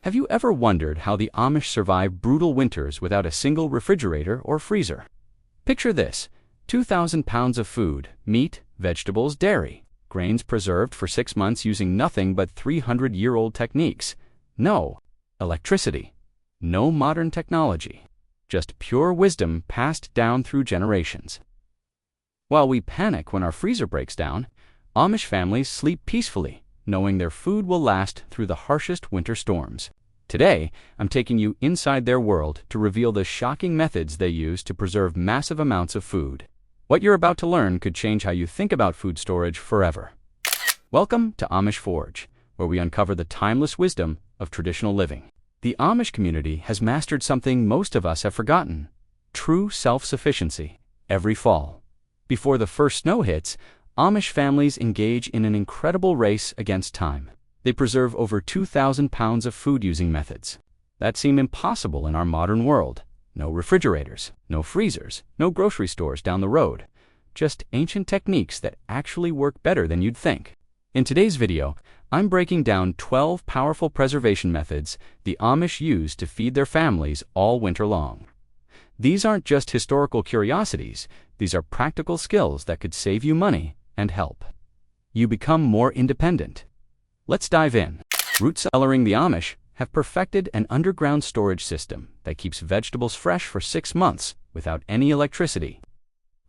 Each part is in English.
Have you ever wondered how the Amish survive brutal winters without a single refrigerator or freezer? Picture this: 2,000 pounds of food, meat, vegetables, dairy, grains preserved for 6 months using nothing but 300-year-old techniques. No electricity, no modern technology, just pure wisdom passed down through generations. While we panic when our freezer breaks down, Amish families sleep peacefully, knowing their food will last through the harshest winter storms. Today, I'm taking you inside their world to reveal the shocking methods they use to preserve massive amounts of food. What you're about to learn could change how you think about food storage forever. Welcome to Amish Forge, where we uncover the timeless wisdom of traditional living. The Amish community has mastered something most of us have forgotten: true self-sufficiency. Every fall, before the first snow hits, Amish families engage in an incredible race against time. They preserve over 2,000 pounds of food using methods that seem impossible in our modern world. No refrigerators, no freezers, no grocery stores down the road. Just ancient techniques that actually work better than you'd think. In today's video, I'm breaking down 12 powerful preservation methods the Amish use to feed their families all winter long. These aren't just historical curiosities, these are practical skills that could save you money and help you become more independent. Let's dive in. Root cellaring. The Amish have perfected an underground storage system that keeps vegetables fresh for 6 months without any electricity.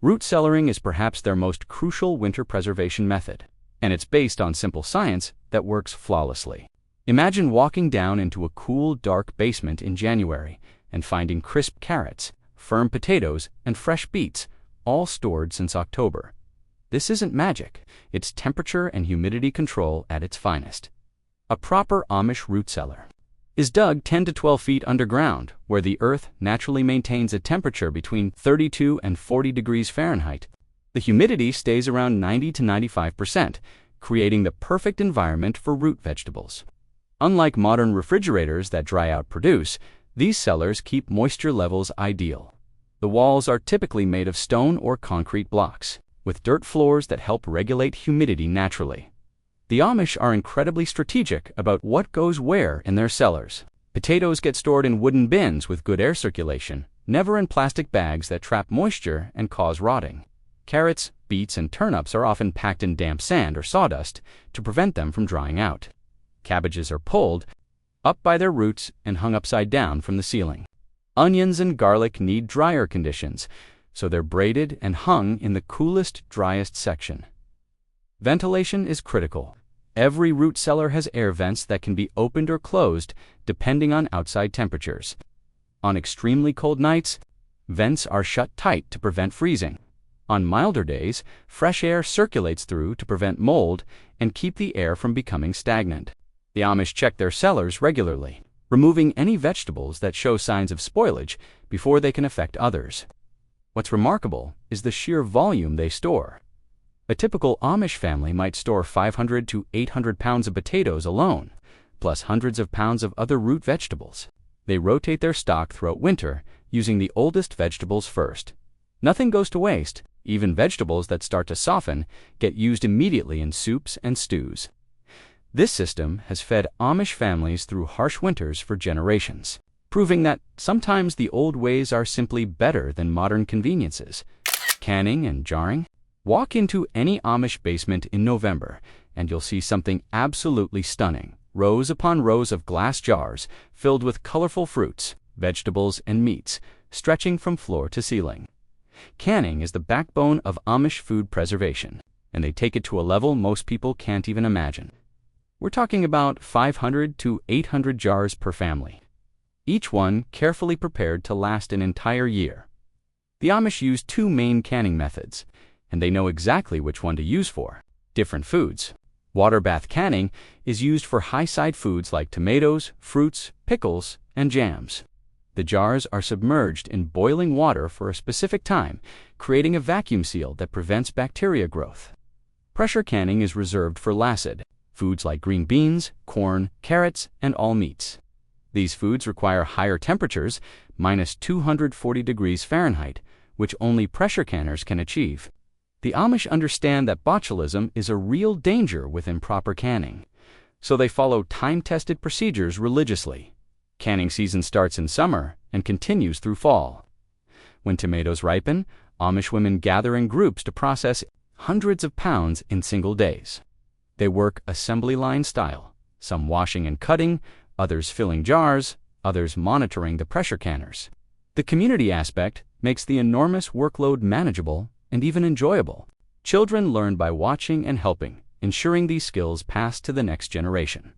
Root cellaring is perhaps their most crucial winter preservation method, and it's based on simple science that works flawlessly. Imagine walking down into a cool, dark basement in January and finding crisp carrots, firm potatoes, and fresh beets, all stored since October. This isn't magic, it's temperature and humidity control at its finest. A proper Amish root cellar is dug 10 to 12 feet underground, where the earth naturally maintains a temperature between 32 and 40 degrees Fahrenheit. The humidity stays around 90 to 95%, creating the perfect environment for root vegetables. Unlike modern refrigerators that dry out produce, these cellars keep moisture levels ideal. The walls are typically made of stone or concrete blocks, with dirt floors that help regulate humidity naturally. The Amish are incredibly strategic about what goes where in their cellars. Potatoes get stored in wooden bins with good air circulation, never in plastic bags that trap moisture and cause rotting. Carrots, beets, and turnips are often packed in damp sand or sawdust to prevent them from drying out. Cabbages are pulled up by their roots and hung upside down from the ceiling. Onions and garlic need drier conditions, so they're braided and hung in the coolest, driest section. Ventilation is critical. Every root cellar has air vents that can be opened or closed depending on outside temperatures. On extremely cold nights, vents are shut tight to prevent freezing. On milder days, fresh air circulates through to prevent mold and keep the air from becoming stagnant. The Amish check their cellars regularly, removing any vegetables that show signs of spoilage before they can affect others. What's remarkable is the sheer volume they store. A typical Amish family might store 500 to 800 pounds of potatoes alone, plus hundreds of pounds of other root vegetables. They rotate their stock throughout winter, using the oldest vegetables first. Nothing goes to waste. Even vegetables that start to soften get used immediately in soups and stews. This system has fed Amish families through harsh winters for generations, proving that sometimes the old ways are simply better than modern conveniences. Canning and jarring. Walk into any Amish basement in November, and you'll see something absolutely stunning. Rows upon rows of glass jars filled with colorful fruits, vegetables, and meats, stretching from floor to ceiling. Canning is the backbone of Amish food preservation, and they take it to a level most people can't even imagine. We're talking about 500 to 800 jars per family, each one carefully prepared to last an entire year. The Amish use 2 main canning methods, and they know exactly which one to use for different foods. Water bath canning is used for high-side foods like tomatoes, fruits, pickles, and jams. The jars are submerged in boiling water for a specific time, creating a vacuum seal that prevents bacteria growth. Pressure canning is reserved for lassed foods like green beans, corn, carrots, and all meats. These foods require higher temperatures, minus 240 degrees Fahrenheit, which only pressure canners can achieve. The Amish understand that botulism is a real danger with improper canning, so they follow time-tested procedures religiously. Canning season starts in summer and continues through fall. When tomatoes ripen, Amish women gather in groups to process hundreds of pounds in single days. They work assembly line style, some washing and cutting, others filling jars, others monitoring the pressure canners. The community aspect makes the enormous workload manageable and even enjoyable. Children learn by watching and helping, ensuring these skills pass to the next generation.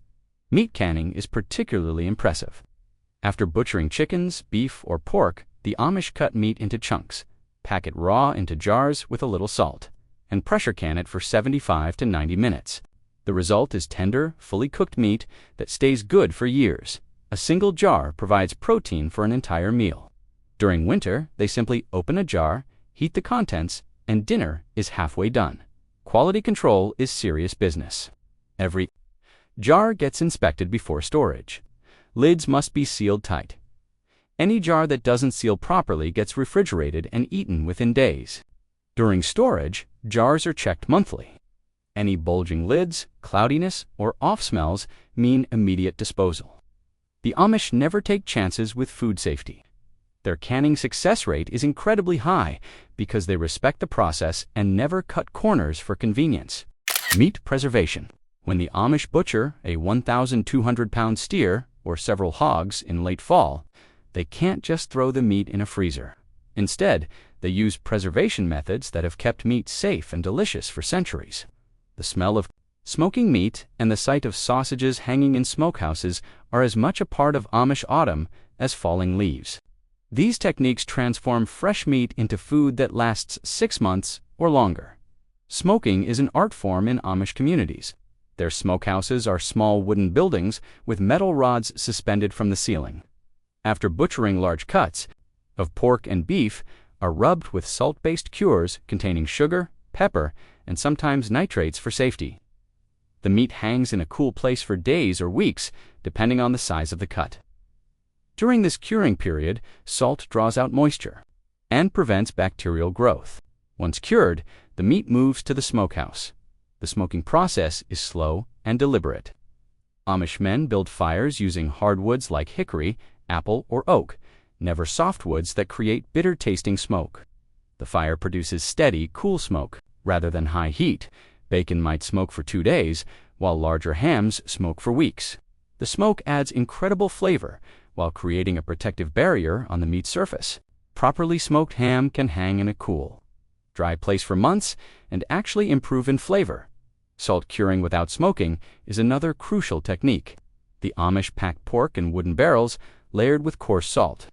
Meat canning is particularly impressive. After butchering chickens, beef, or pork, the Amish cut meat into chunks, pack it raw into jars with a little salt, and pressure can it for 75 to 90 minutes. The result is tender, fully cooked meat that stays good for years. A single jar provides protein for an entire meal. During winter, they simply open a jar, heat the contents, and dinner is halfway done. Quality control is serious business. Every jar gets inspected before storage. Lids must be sealed tight. Any jar that doesn't seal properly gets refrigerated and eaten within days. During storage, jars are checked monthly. Any bulging lids, cloudiness, or off smells mean immediate disposal. The Amish never take chances with food safety. Their canning success rate is incredibly high because they respect the process and never cut corners for convenience. Meat preservation. When the Amish butcher a 1,200-pound steer or several hogs in late fall, they can't just throw the meat in a freezer. Instead, they use preservation methods that have kept meat safe and delicious for centuries. The smell of smoking meat and the sight of sausages hanging in smokehouses are as much a part of Amish autumn as falling leaves. These techniques transform fresh meat into food that lasts 6 months or longer. Smoking is an art form in Amish communities. Their smokehouses are small wooden buildings with metal rods suspended from the ceiling. After butchering large cuts of pork and beef are rubbed with salt-based cures containing sugar, pepper, and sometimes nitrates for safety. The meat hangs in a cool place for days or weeks, depending on the size of the cut. During this curing period, salt draws out moisture and prevents bacterial growth. Once cured, the meat moves to the smokehouse. The smoking process is slow and deliberate. Amish men build fires using hardwoods like hickory, apple, or oak, never softwoods that create bitter-tasting smoke. The fire produces steady, cool smoke, rather than high heat. Bacon might smoke for 2 days, while larger hams smoke for weeks. The smoke adds incredible flavor, while creating a protective barrier on the meat's surface. Properly smoked ham can hang in a cool, dry place for months and actually improve in flavor. Salt curing without smoking is another crucial technique. The Amish pack pork in wooden barrels layered with coarse salt.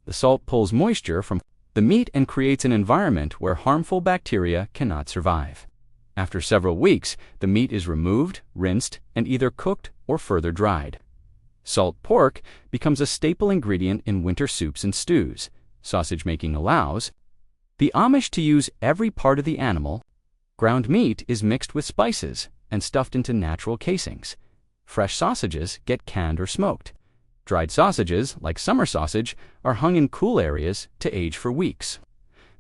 The salt pulls moisture from the meat and creates an environment where harmful bacteria cannot survive. After several weeks, the meat is removed, rinsed, and either cooked or further dried. Salt pork becomes a staple ingredient in winter soups and stews. Sausage making allows the Amish to use every part of the animal. Ground meat is mixed with spices and stuffed into natural casings. Fresh sausages get canned or smoked. Dried sausages, like summer sausage, are hung in cool areas to age for weeks.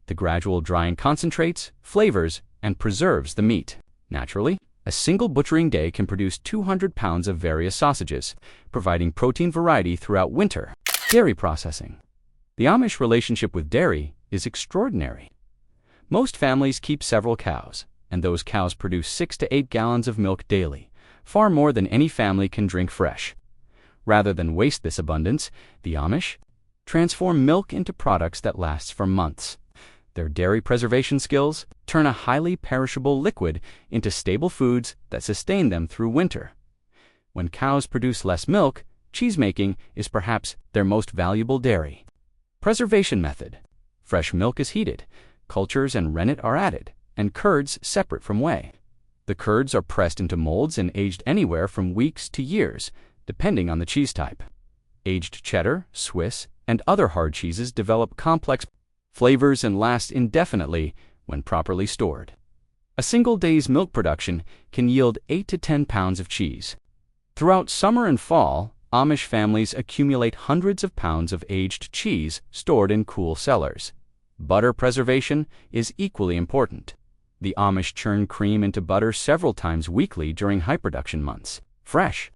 The gradual drying concentrates, flavors, and preserves the meat. Naturally, a single butchering day can produce 200 pounds of various sausages, providing protein variety throughout winter. Dairy processing. The Amish relationship with dairy is extraordinary. Most families keep several cows, and those cows produce 6 to 8 gallons of milk daily, far more than any family can drink fresh. Rather than waste this abundance, the Amish transform milk into products that last for months. Their dairy preservation skills turn a highly perishable liquid into stable foods that sustain them through winter. When cows produce less milk, cheesemaking is perhaps their most valuable dairy. Preservation method. Fresh milk is heated, cultures and rennet are added, and curds separate from whey. The curds are pressed into molds and aged anywhere from weeks to years, depending on the cheese type. Aged cheddar, Swiss, and other hard cheeses develop complex flavors and last indefinitely when properly stored. A single day's milk production can yield 8 to 10 pounds of cheese. Throughout summer and fall, Amish families accumulate hundreds of pounds of aged cheese stored in cool cellars. Butter preservation is equally important. The Amish churn cream into butter several times weekly during high production months. Fresh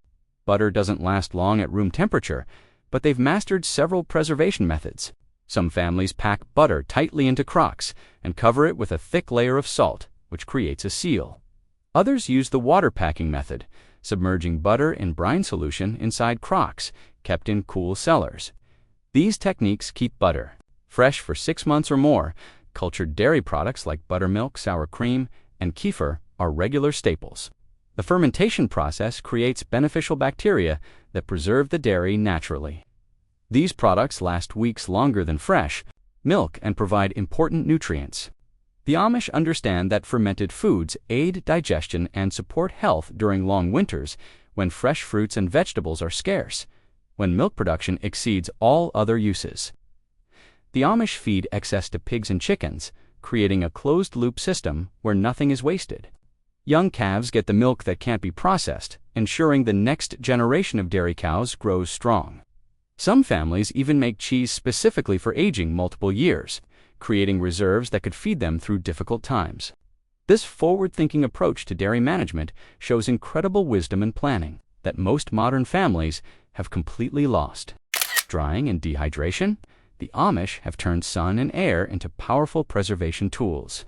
butter doesn't last long at room temperature, but they've mastered several preservation methods. Some families pack butter tightly into crocks and cover it with a thick layer of salt, which creates a seal. Others use the water packing method, submerging butter in brine solution inside crocks kept in cool cellars. These techniques keep butter fresh for 6 months or more. Cultured dairy products like buttermilk, sour cream, and kefir are regular staples. The fermentation process creates beneficial bacteria that preserve the dairy naturally. These products last weeks longer than fresh milk and provide important nutrients. The Amish understand that fermented foods aid digestion and support health during long winters when fresh fruits and vegetables are scarce, when milk production exceeds all other uses. The Amish feed excess to pigs and chickens, creating a closed-loop system where nothing is wasted. Young calves get the milk that can't be processed, ensuring the next generation of dairy cows grows strong. Some families even make cheese specifically for aging multiple years, creating reserves that could feed them through difficult times. This forward-thinking approach to dairy management shows incredible wisdom and planning that most modern families have completely lost. Drying and dehydration? The Amish have turned sun and air into powerful preservation tools.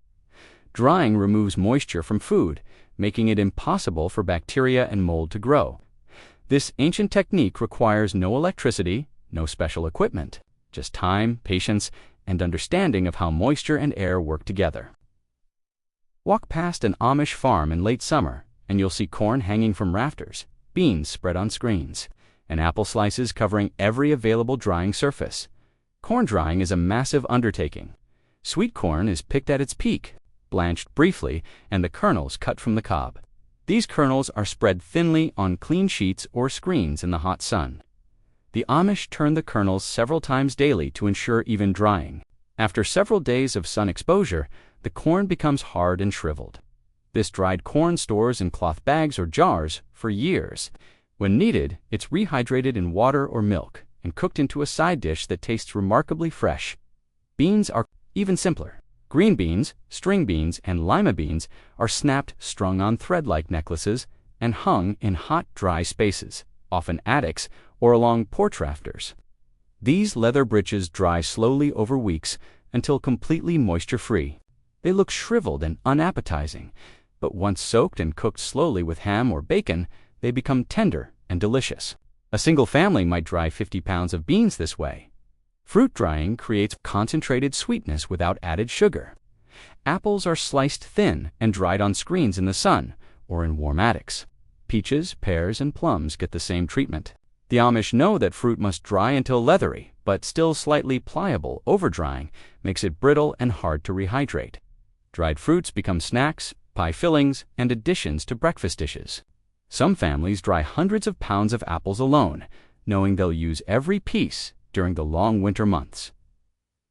Drying removes moisture from food, making it impossible for bacteria and mold to grow. This ancient technique requires no electricity, no special equipment, just time, patience, and understanding of how moisture and air work together. Walk past an Amish farm in late summer, and you'll see corn hanging from rafters, beans spread on screens, and apple slices covering every available drying surface. Corn drying is a massive undertaking. Sweet corn is picked at its peak, blanched briefly, and the kernels cut from the cob. These kernels are spread thinly on clean sheets or screens in the hot sun. The Amish turn the kernels several times daily to ensure even drying. After several days of sun exposure, the corn becomes hard and shriveled. This dried corn stores in cloth bags or jars for years. When needed, it's rehydrated in water or milk and cooked into a side dish that tastes remarkably fresh. Beans are even simpler. Green beans, string beans, and lima beans are snapped, strung on thread-like necklaces, and hung in hot, dry spaces, often attics or along porch rafters. These leather breeches dry slowly over weeks until completely moisture-free. They look shriveled and unappetizing, but once soaked and cooked slowly with ham or bacon, they become tender and delicious. A single family might dry 50 pounds of beans this way. Fruit drying creates concentrated sweetness without added sugar. Apples are sliced thin and dried on screens in the sun or in warm attics. Peaches, pears, and plums get the same treatment. The Amish know that fruit must dry until leathery, but still slightly pliable. Over-drying makes it brittle and hard to rehydrate. Dried fruits become snacks, pie fillings, and additions to breakfast dishes. Some families dry hundreds of pounds of apples alone, knowing they'll use every piece during the long winter months.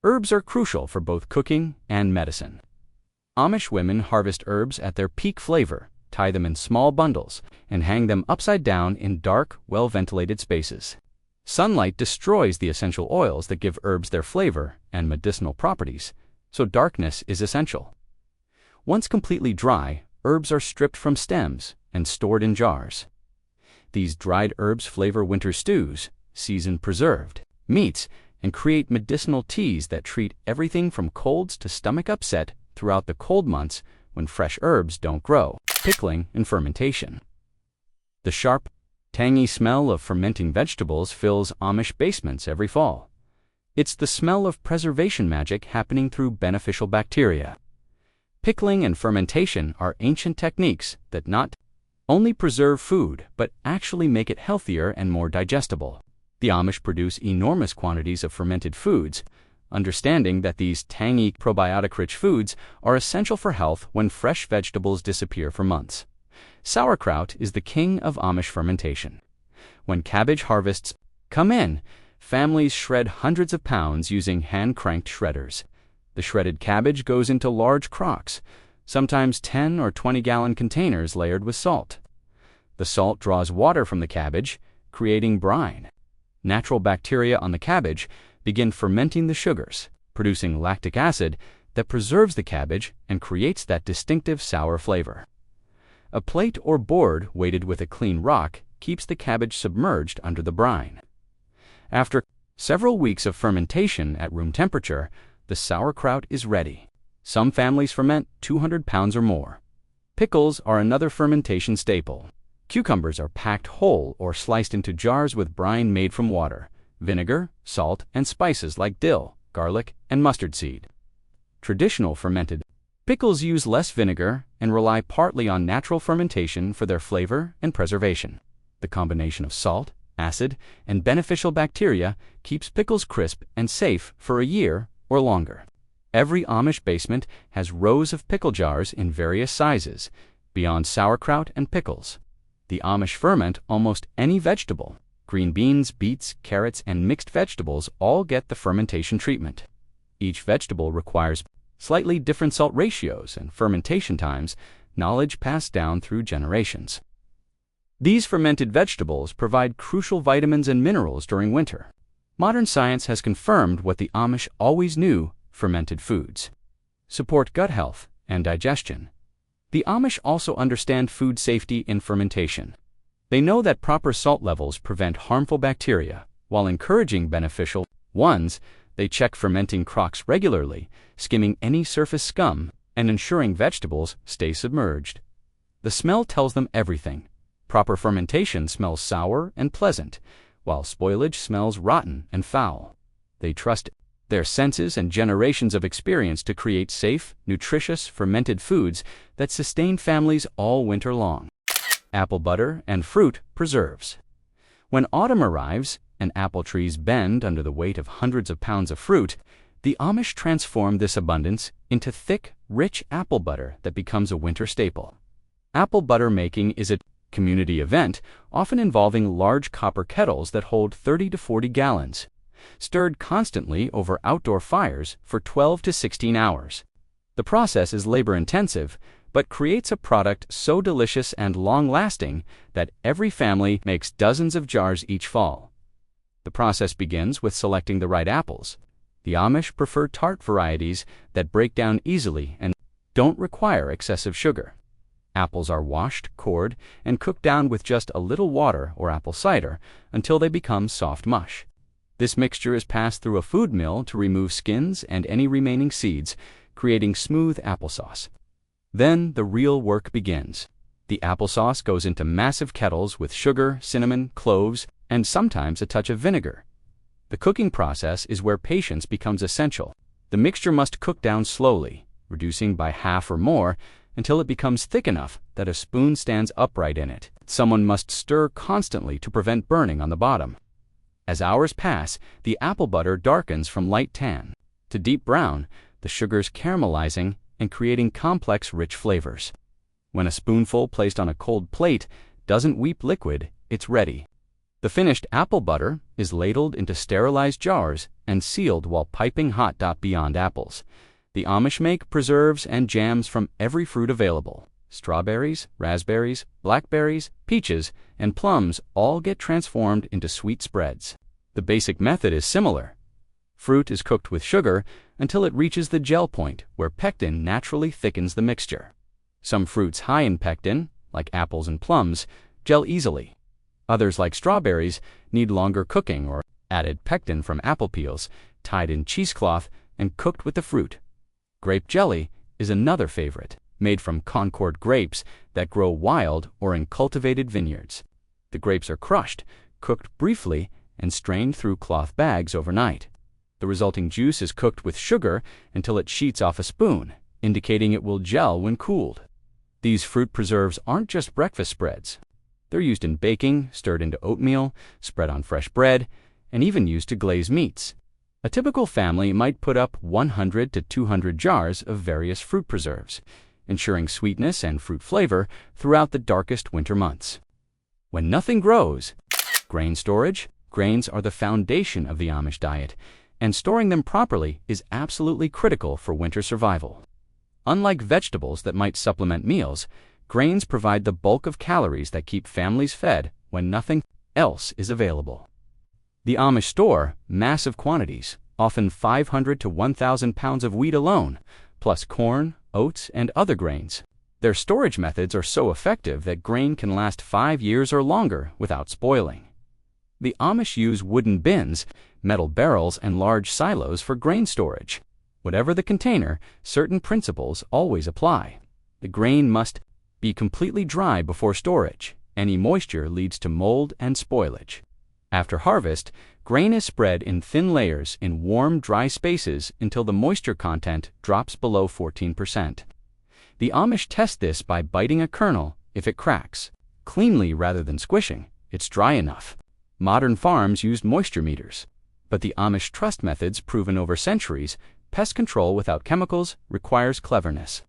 Herbs are crucial for both cooking and medicine. Amish women harvest herbs at their peak flavor, tie them in small bundles, and hang them upside down in dark, well-ventilated spaces. Sunlight destroys the essential oils that give herbs their flavor and medicinal properties, so darkness is essential. Once completely dry, herbs are stripped from stems and stored in jars. These dried herbs flavor winter stews, season preserved meats, and create medicinal teas that treat everything from colds to stomach upset throughout the cold months when fresh herbs don't grow. Pickling and fermentation. The sharp, tangy smell of fermenting vegetables fills Amish basements every fall. It's the smell of preservation magic happening through beneficial bacteria. Pickling and fermentation are ancient techniques that not only preserve food, but actually make it healthier and more digestible. The Amish produce enormous quantities of fermented foods, understanding that these tangy, probiotic-rich foods are essential for health when fresh vegetables disappear for months. Sauerkraut is the king of Amish fermentation. When cabbage harvests come in, families shred hundreds of pounds using hand-cranked shredders. The shredded cabbage goes into large crocks, sometimes 10 or 20-gallon containers layered with salt. The salt draws water from the cabbage, creating brine. Natural bacteria on the cabbage begin fermenting the sugars, producing lactic acid that preserves the cabbage and creates that distinctive sour flavor. A plate or board weighted with a clean rock keeps the cabbage submerged under the brine. After several weeks of fermentation at room temperature, the sauerkraut is ready. Some families ferment 200 pounds or more. Pickles are another fermentation staple. Cucumbers are packed whole or sliced into jars with brine made from water, vinegar, salt, and spices like dill, garlic, and mustard seed. Traditional fermented pickles use less vinegar and rely partly on natural fermentation for their flavor and preservation. The combination of salt, acid, and beneficial bacteria keeps pickles crisp and safe for a year or longer. Every Amish basement has rows of pickle jars in various sizes, beyond sauerkraut and pickles. The Amish ferment almost any vegetable. Green beans, beets, carrots, and mixed vegetables all get the fermentation treatment. Each vegetable requires slightly different salt ratios and fermentation times, knowledge passed down through generations. These fermented vegetables provide crucial vitamins and minerals during winter. Modern science has confirmed what the Amish always knew: fermented foods support gut health and digestion. The Amish also understand food safety in fermentation. They know that proper salt levels prevent harmful bacteria, while encouraging beneficial ones. They check fermenting crocks regularly, skimming any surface scum and ensuring vegetables stay submerged. The smell tells them everything. Proper fermentation smells sour and pleasant, while spoilage smells rotten and foul. They trust their senses and generations of experience to create safe, nutritious, fermented foods that sustain families all winter long. Apple butter and fruit preserves. When autumn arrives and apple trees bend under the weight of hundreds of pounds of fruit, the Amish transform this abundance into thick, rich apple butter that becomes a winter staple. Apple butter making is a community event, often involving large copper kettles that hold 30 to 40 gallons, stirred constantly over outdoor fires for 12 to 16 hours. The process is labor-intensive, but creates a product so delicious and long-lasting that every family makes dozens of jars each fall. The process begins with selecting the right apples. The Amish prefer tart varieties that break down easily and don't require excessive sugar. Apples are washed, cored, and cooked down with just a little water or apple cider until they become soft mush. This mixture is passed through a food mill to remove skins and any remaining seeds, creating smooth applesauce. Then the real work begins. The applesauce goes into massive kettles with sugar, cinnamon, cloves, and sometimes a touch of vinegar. The cooking process is where patience becomes essential. The mixture must cook down slowly, reducing by half or more, until it becomes thick enough that a spoon stands upright in it. Someone must stir constantly to prevent burning on the bottom. As hours pass, the apple butter darkens from light tan to deep brown, the sugars caramelizing and creating complex, rich flavors. When a spoonful placed on a cold plate doesn't weep liquid, it's ready. The finished apple butter is ladled into sterilized jars and sealed while piping hot. Beyond apples, the Amish make preserves and jams from every fruit available. Strawberries, raspberries, blackberries, peaches, and plums all get transformed into sweet spreads. The basic method is similar. Fruit is cooked with sugar until it reaches the gel point where pectin naturally thickens the mixture. Some fruits high in pectin, like apples and plums, gel easily. Others, like strawberries, need longer cooking or added pectin from apple peels, tied in cheesecloth and cooked with the fruit. Grape jelly is another favorite, made from Concord grapes that grow wild or in cultivated vineyards. The grapes are crushed, cooked briefly, and strained through cloth bags overnight. The resulting juice is cooked with sugar until it sheets off a spoon, indicating it will gel when cooled. These fruit preserves aren't just breakfast spreads. They're used in baking, stirred into oatmeal, spread on fresh bread, and even used to glaze meats. A typical family might put up 100 to 200 jars of various fruit preserves, ensuring sweetness and fruit flavor throughout the darkest winter months. When nothing grows, grain storage. Grains are the foundation of the Amish diet, and storing them properly is absolutely critical for winter survival. Unlike vegetables that might supplement meals, grains provide the bulk of calories that keep families fed when nothing else is available. The Amish store massive quantities, often 500 to 1,000 pounds of wheat alone, plus corn, oats, and other grains. Their storage methods are so effective that grain can last 5 years or longer without spoiling. The Amish use wooden bins, metal barrels, and large silos for grain storage. Whatever the container, certain principles always apply. The grain must be completely dry before storage. Any moisture leads to mold and spoilage. After harvest, grain is spread in thin layers in warm, dry spaces until the moisture content drops below 14%. The Amish test this by biting a kernel. If it cracks cleanly rather than squishing, it's dry enough. Modern farms use moisture meters, but the Amish trust methods proven over centuries. Pest control without chemicals requires cleverness.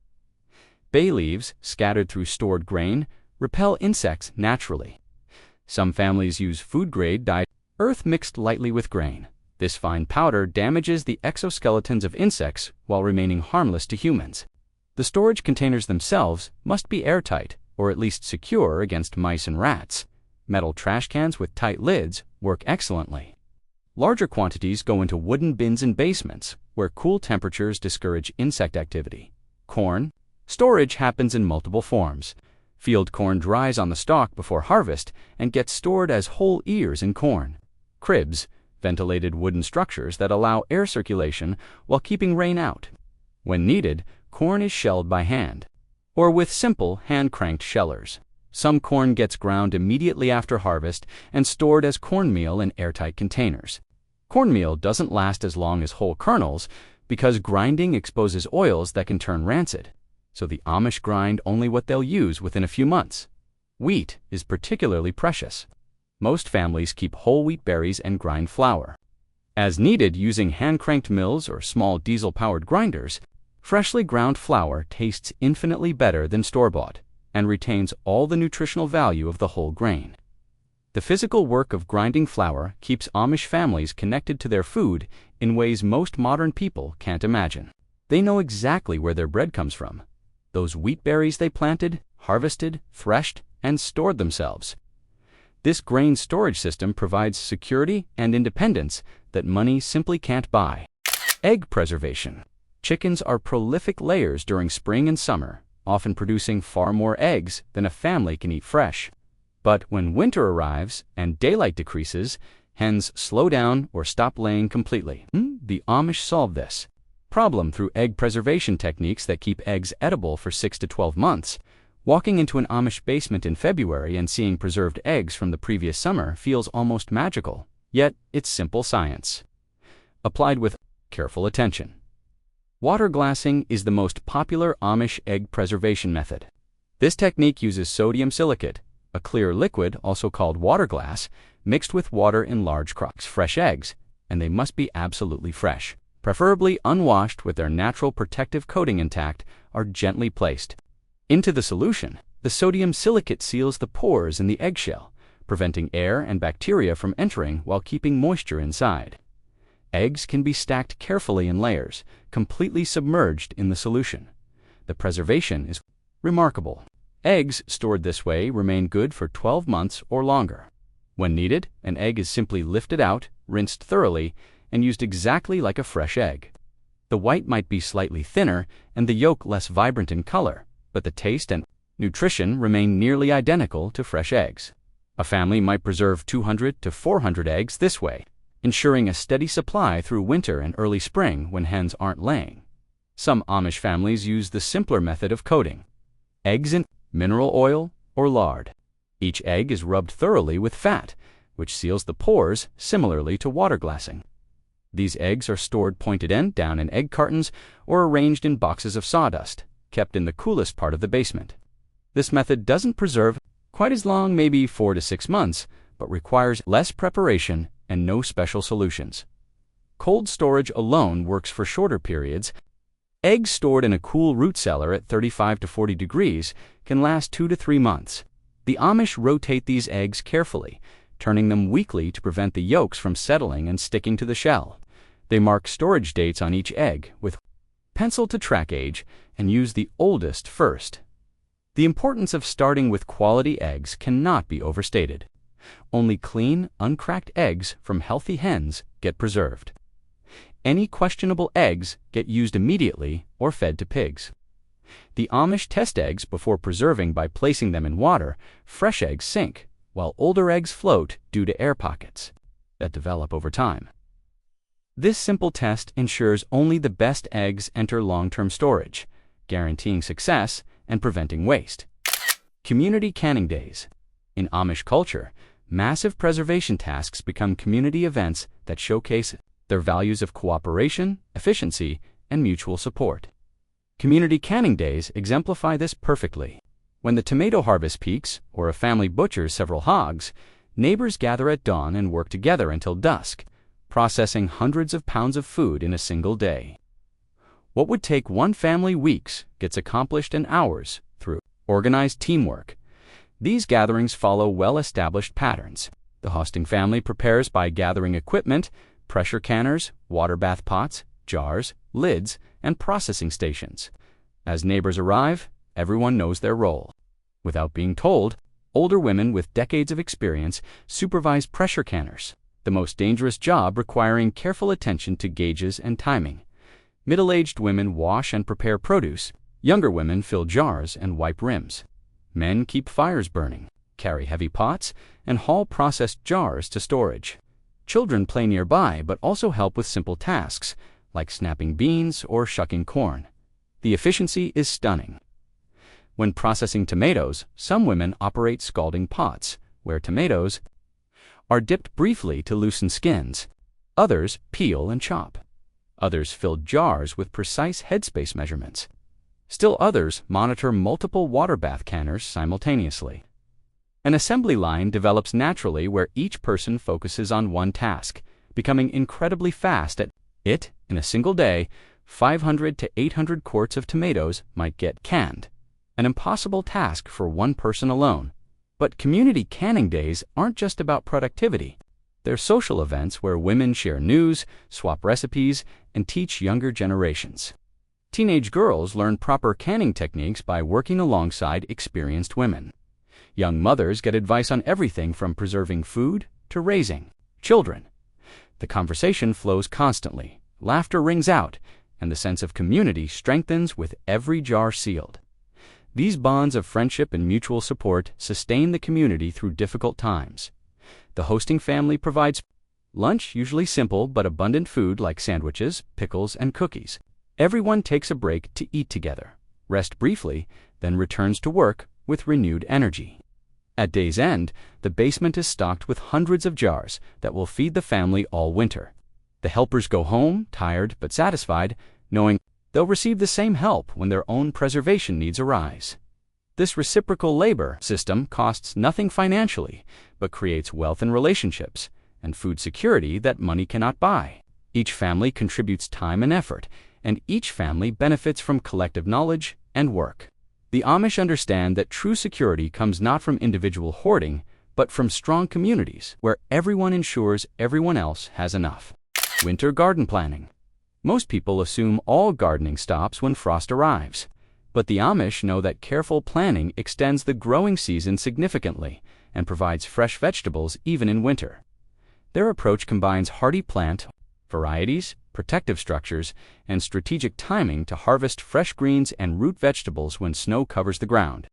Bay leaves, scattered through stored grain, repel insects naturally. Some families use food-grade dyed earth mixed lightly with grain. This fine powder damages the exoskeletons of insects while remaining harmless to humans. The storage containers themselves must be airtight, or at least secure against mice and rats. Metal trash cans with tight lids work excellently. Larger quantities go into wooden bins in basements, where cool temperatures discourage insect activity. Corn storage happens in multiple forms. Field corn dries on the stalk before harvest and gets stored as whole ears in corn. Cribs, ventilated wooden structures that allow air circulation while keeping rain out. When needed, corn is shelled by hand, or with simple hand-cranked shellers. Some corn gets ground immediately after harvest and stored as cornmeal in airtight containers. Cornmeal doesn't last as long as whole kernels because grinding exposes oils that can turn rancid, so the Amish grind only what they'll use within a few months. Wheat is particularly precious. Most families keep whole wheat berries and grind flour. As needed using hand-cranked mills or small diesel-powered grinders, freshly ground flour tastes infinitely better than store-bought and retains all the nutritional value of the whole grain. The physical work of grinding flour keeps Amish families connected to their food in ways most modern people can't imagine. They know exactly where their bread comes from. Those wheat berries they planted, harvested, threshed, and stored themselves. This grain storage system provides security and independence that money simply can't buy. Egg preservation. Chickens are prolific layers during spring and summer, often producing far more eggs than a family can eat fresh. But when winter arrives and daylight decreases, hens slow down or stop laying completely. The Amish solve this problem through egg preservation techniques that keep eggs edible for 6 to 12 months. Walking into an Amish basement in February and seeing preserved eggs from the previous summer feels almost magical, yet it's simple science, applied with careful attention. Water glassing is the most popular Amish egg preservation method. This technique uses sodium silicate, a clear liquid also called water glass, mixed with water in large crocks. Fresh eggs, and they must be absolutely fresh, preferably unwashed with their natural protective coating intact, are gently placed into the solution. The sodium silicate seals the pores in the eggshell, preventing air and bacteria from entering while keeping moisture inside. Eggs can be stacked carefully in layers, completely submerged in the solution. The preservation is remarkable. Eggs stored this way remain good for 12 months or longer. When needed, an egg is simply lifted out, rinsed thoroughly, and used exactly like a fresh egg. The white might be slightly thinner and the yolk less vibrant in color, but the taste and nutrition remain nearly identical to fresh eggs. A family might preserve 200 to 400 eggs this way, ensuring a steady supply through winter and early spring when hens aren't laying. Some Amish families use the simpler method of coating eggs in mineral oil or lard. Each egg is rubbed thoroughly with fat, which seals the pores similarly to water glassing. These eggs are stored pointed end down in egg cartons or arranged in boxes of sawdust, kept in the coolest part of the basement. This method doesn't preserve quite as long, maybe 4 to 6 months, but requires less preparation and no special solutions. Cold storage alone works for shorter periods. Eggs stored in a cool root cellar at 35 to 40 degrees can last 2 to 3 months. The Amish rotate these eggs carefully, turning them weekly to prevent the yolks from settling and sticking to the shell. They mark storage dates on each egg with pencil to track age and use the oldest first. The importance of starting with quality eggs cannot be overstated. Only clean, uncracked eggs from healthy hens get preserved. Any questionable eggs get used immediately or fed to pigs. The Amish test eggs before preserving by placing them in water. Fresh eggs sink, while older eggs float due to air pockets that develop over time. This simple test ensures only the best eggs enter long-term storage, guaranteeing success and preventing waste. Community canning days. In Amish culture, massive preservation tasks become community events that showcase their values of cooperation, efficiency, and mutual support. Community canning days exemplify this perfectly. When the tomato harvest peaks, or a family butchers several hogs, neighbors gather at dawn and work together until dusk, processing hundreds of pounds of food in a single day. What would take one family weeks gets accomplished in hours through organized teamwork. These gatherings follow well-established patterns. The hosting family prepares by gathering equipment, pressure canners, water bath pots, jars, lids, and processing stations. As neighbors arrive, everyone knows their role. Without being told, older women with decades of experience supervise pressure canners, the most dangerous job requiring careful attention to gauges and timing. Middle-aged women wash and prepare produce. Younger women fill jars and wipe rims. Men keep fires burning, carry heavy pots, and haul processed jars to storage. Children play nearby but also help with simple tasks, like snapping beans or shucking corn. The efficiency is stunning. When processing tomatoes, some women operate scalding pots, where tomatoes are dipped briefly to loosen skins. Others peel and chop. Others fill jars with precise headspace measurements. Still others monitor multiple water bath canners simultaneously. An assembly line develops naturally where each person focuses on one task, becoming incredibly fast at it. In a single day, 500 to 800 quarts of tomatoes might get canned, an impossible task for one person alone. But community canning days aren't just about productivity. They're social events where women share news, swap recipes, and teach younger generations. Teenage girls learn proper canning techniques by working alongside experienced women. Young mothers get advice on everything from preserving food to raising children. The conversation flows constantly, laughter rings out, and the sense of community strengthens with every jar sealed. These bonds of friendship and mutual support sustain the community through difficult times. The hosting family provides lunch, usually simple but abundant food like sandwiches, pickles, and cookies. Everyone takes a break to eat together, rest briefly, then returns to work with renewed energy. At day's end, the basement is stocked with hundreds of jars that will feed the family all winter. The helpers go home, tired but satisfied, knowing they'll receive the same help when their own preservation needs arise. This reciprocal labor system costs nothing financially, but creates wealth in relationships and food security that money cannot buy. Each family contributes time and effort, and each family benefits from collective knowledge and work. The Amish understand that true security comes not from individual hoarding, but from strong communities where everyone ensures everyone else has enough. Winter garden planning. Most people assume all gardening stops when frost arrives, but the Amish know that careful planning extends the growing season significantly and provides fresh vegetables even in winter. Their approach combines hardy plant varieties, protective structures, and strategic timing to harvest fresh greens and root vegetables when snow covers the ground.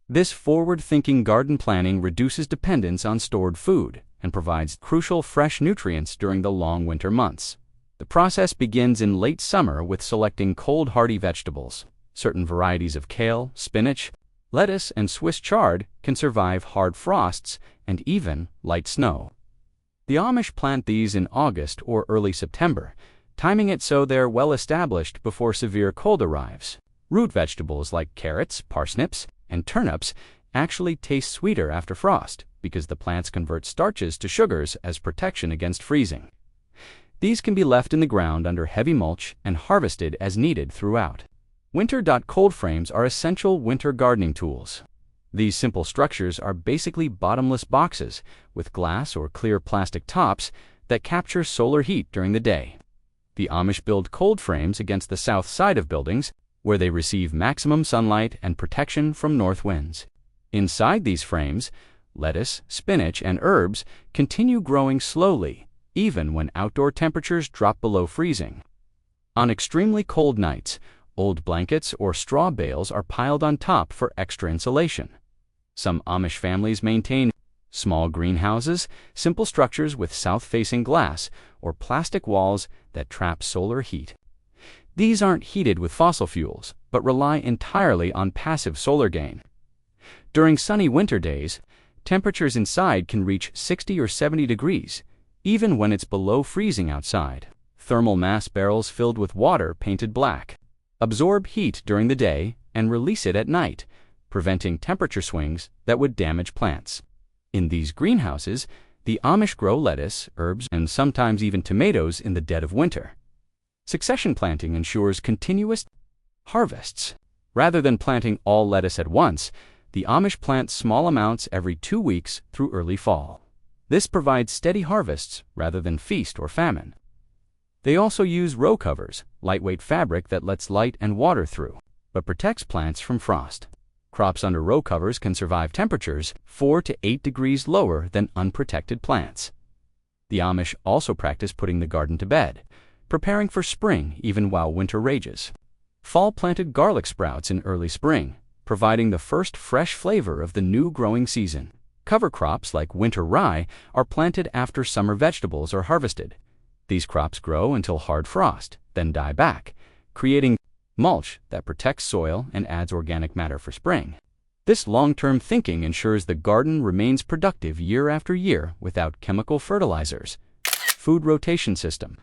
This forward-thinking garden planning reduces dependence on stored food and provides crucial fresh nutrients during the long winter months. The process begins in late summer with selecting cold hardy vegetables. Certain varieties of kale, spinach, lettuce, and Swiss chard can survive hard frosts and even light snow. The Amish plant these in August or early September, timing it so they're well established before severe cold arrives. Root vegetables like carrots, parsnips, and turnips actually taste sweeter after frost because the plants convert starches to sugars as protection against freezing. These can be left in the ground under heavy mulch and harvested as needed throughout. Winter-cold frames are essential winter gardening tools. These simple structures are basically bottomless boxes with glass or clear plastic tops that capture solar heat during the day. The Amish build cold frames against the south side of buildings, where they receive maximum sunlight and protection from north winds. Inside these frames, lettuce, spinach, and herbs continue growing slowly, even when outdoor temperatures drop below freezing. On extremely cold nights, Old blankets or straw bales are piled on top for extra insulation. Some Amish families maintain small greenhouses, simple structures with south-facing glass, or plastic walls that trap solar heat. These aren't heated with fossil fuels, but rely entirely on passive solar gain. During sunny winter days, temperatures inside can reach 60 or 70 degrees, even when it's below freezing outside. Thermal mass barrels filled with water painted black absorb heat during the day and release it at night, preventing temperature swings that would damage plants. In these greenhouses, the Amish grow lettuce, herbs, and sometimes even tomatoes in the dead of winter. Succession planting ensures continuous harvests. Rather than planting all lettuce at once, the Amish plant small amounts every 2 weeks through early fall. This provides steady harvests rather than feast or famine. They also use row covers, lightweight fabric that lets light and water through, but protects plants from frost. Crops under row covers can survive temperatures 4 to 8 degrees lower than unprotected plants. The Amish also practice putting the garden to bed, preparing for spring even while winter rages. Fall planted garlic sprouts in early spring, providing the first fresh flavor of the new growing season. Cover crops like winter rye are planted after summer vegetables are harvested. These crops grow until hard frost, then die back, creating mulch that protects soil and adds organic matter for spring. This long-term thinking ensures the garden remains productive year after year without chemical fertilizers. Food rotation system.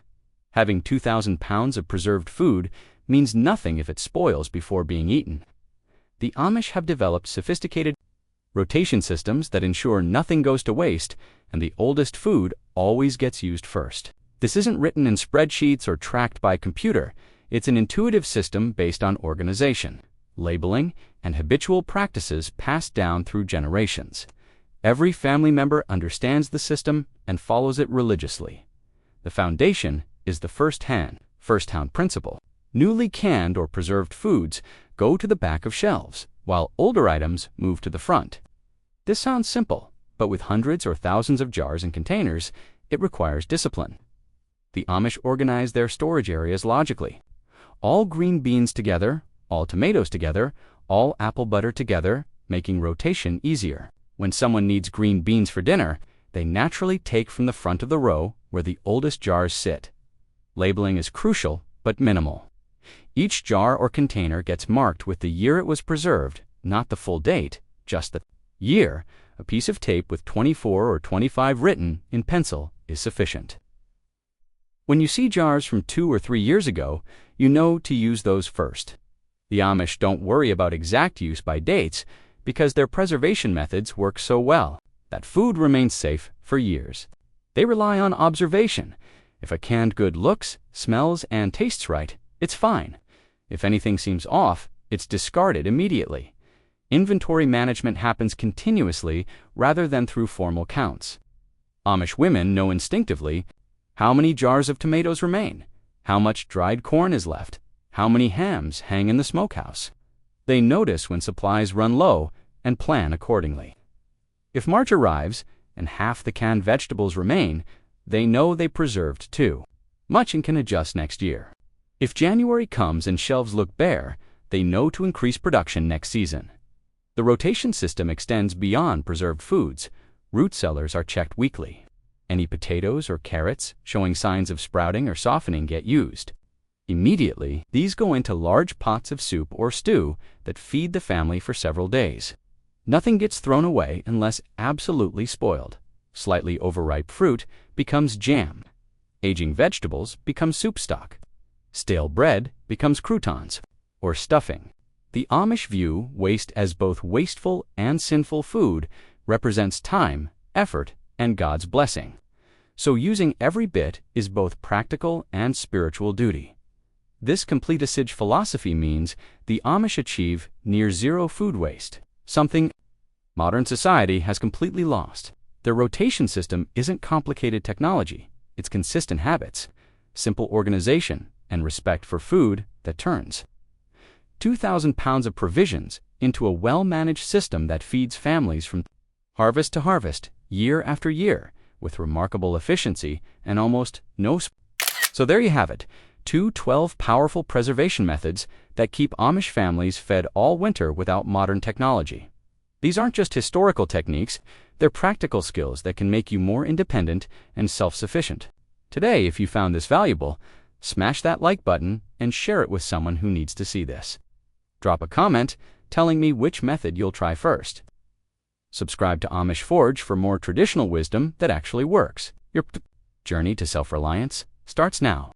Having 2,000 pounds of preserved food means nothing if it spoils before being eaten. The Amish have developed sophisticated rotation systems that ensure nothing goes to waste and the oldest food always gets used first. This isn't written in spreadsheets or tracked by computer. It's an intuitive system based on organization, labeling, and habitual practices passed down through generations. Every family member understands the system and follows it religiously. The foundation is the first-hand principle. Newly canned or preserved foods go to the back of shelves, while older items move to the front. This sounds simple, but with hundreds or thousands of jars and containers, it requires discipline. The Amish organize their storage areas logically. All green beans together, all tomatoes together, all apple butter together, making rotation easier. When someone needs green beans for dinner, they naturally take from the front of the row where the oldest jars sit. Labeling is crucial, but minimal. Each jar or container gets marked with the year it was preserved, not the full date, just the year. A piece of tape with 24 or 25 written in pencil is sufficient. When you see jars from 2 or 3 years ago, you know to use those first. The Amish don't worry about exact use by dates because their preservation methods work so well that food remains safe for years. They rely on observation. If a canned good looks, smells, and tastes right, it's fine. If anything seems off, it's discarded immediately. Inventory management happens continuously rather than through formal counts. Amish women know instinctively how many jars of tomatoes remain, how much dried corn is left, how many hams hang in the smokehouse. They notice when supplies run low and plan accordingly. If March arrives and half the canned vegetables remain, they know they preserved too much and can adjust next year. If January comes and shelves look bare, they know to increase production next season. The rotation system extends beyond preserved foods. Root cellars are checked weekly. Any potatoes or carrots showing signs of sprouting or softening get used. Immediately, these go into large pots of soup or stew that feed the family for several days. Nothing gets thrown away unless absolutely spoiled. Slightly overripe fruit becomes jam. Aging vegetables become soup stock. Stale bread becomes croutons or stuffing. The Amish view waste as both wasteful and sinful food represents time, effort, and God's blessing. So using every bit is both practical and spiritual duty. This completicide philosophy means the Amish achieve near zero food waste, something modern society has completely lost. Their rotation system isn't complicated technology, it's consistent habits, simple organization, and respect for food that turns 2,000 pounds of provisions into a well-managed system that feeds families from harvest to harvest, year after year, with remarkable efficiency and almost no. So there you have it, 12 powerful preservation methods that keep Amish families fed all winter without modern technology. These aren't just historical techniques, they're practical skills that can make you more independent and self-sufficient. Today, if you found this valuable, smash that like button and share it with someone who needs to see this. Drop a comment telling me which method you'll try first. Subscribe to Amish Forge for more traditional wisdom that actually works. Your journey to self-reliance starts now.